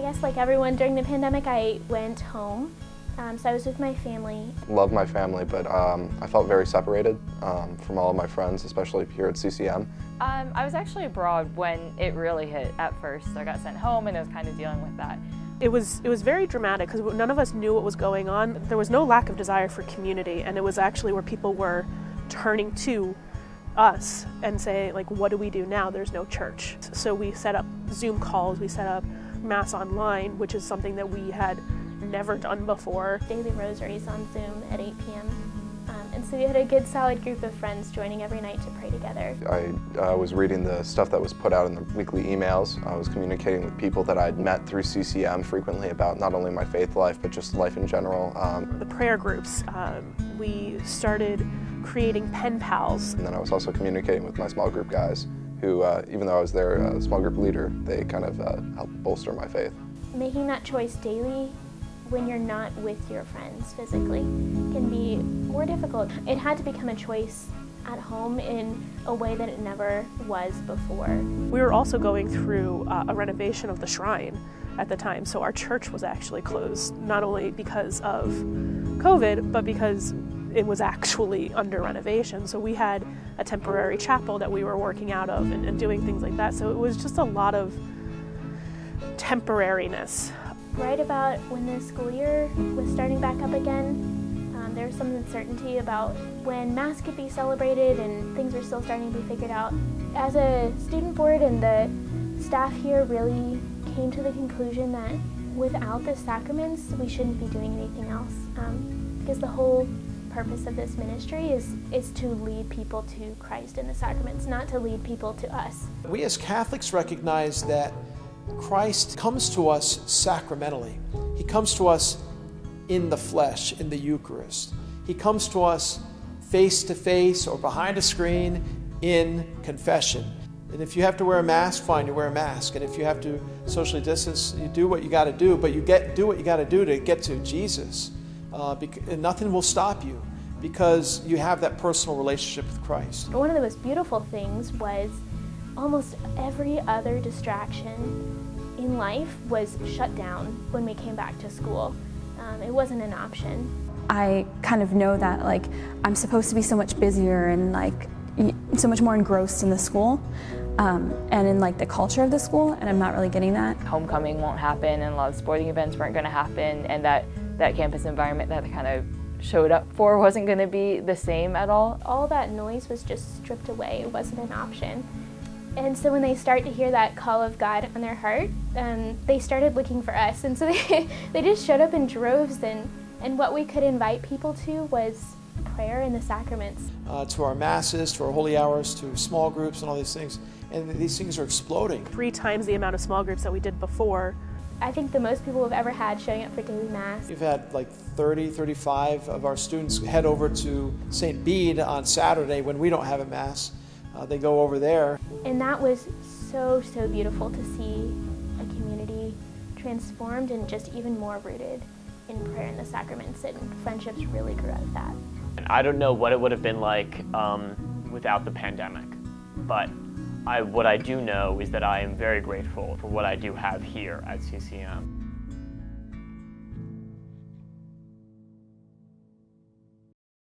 guess like everyone during the pandemic, I went home. So I was with my family. Love my family, but I felt very separated from all of my friends, especially here at CCM. I was actually abroad when it really hit at first. I got sent home and I was kind of dealing with that. It was very dramatic because none of us knew what was going on. There was no lack of desire for community, and it was actually where people were turning to us and say, like, what do we do now? There's no church. So we set up Zoom calls, we set up Mass online, which is something that we had never done before. Daily rosaries on Zoom at 8 p.m. And so we had a good solid group of friends joining every night to pray together. I was reading the stuff that was put out in the weekly emails. I was communicating with people that I'd met through CCM frequently about not only my faith life, but just life in general. The prayer groups, we started creating pen pals. And then I was also communicating with my small group guys who, even though I was their small group leader, they kind of helped bolster my faith. Making that choice daily when you're not with your friends physically can be more difficult. It had to become a choice at home in a way that it never was before. We were also going through a renovation of the shrine at the time, so our church was actually closed, not only because of COVID, but because it was actually under renovation. So we had a temporary chapel that we were working out of and doing things like that. So it was just a lot of temporariness. Right about when the school year was starting back up again, there was some uncertainty about when Mass could be celebrated, and things were still starting to be figured out. As a student board and the staff here really came to the conclusion that without the sacraments, we shouldn't be doing anything else. Because the whole purpose of this ministry is to lead people to Christ in the sacraments, not to lead people to us. We as Catholics recognize that Christ comes to us sacramentally. He comes to us in the flesh, in the Eucharist. He comes to us face to face or behind a screen in confession. And if you have to wear a mask, fine, you wear a mask. And if you have to socially distance, you do what you got to do, but you do what you got to do to get to Jesus. And nothing will stop you because you have that personal relationship with Christ. One of the most beautiful things was almost every other distraction in life was shut down when we came back to school. It wasn't an option. I kind of know that like I'm supposed to be so much busier and like so much more engrossed in the school and in like the culture of the school, and I'm not really getting that. Homecoming won't happen and a lot of sporting events weren't going to happen, and that campus environment that I kind of showed up for wasn't going to be the same at all. All that noise was just stripped away. It wasn't an option. And so when they start to hear that call of God on their heart, they started looking for us. And so they just showed up in droves, and what we could invite people to was prayer and the sacraments. To our masses, to our holy hours, to small groups and all these things. And these things are exploding. 3 times the amount of small groups that we did before. I think the most people we've ever had showing up for daily Mass. We've had like 30, 35 of our students head over to St. Bede on Saturday when we don't have a Mass. They go over there. And that was so, so beautiful to see a community transformed and just even more rooted in prayer and the sacraments, and friendships really grew out of that. I don't know what it would have been like without the pandemic, but what I do know is that I am very grateful for what I do have here at CCM.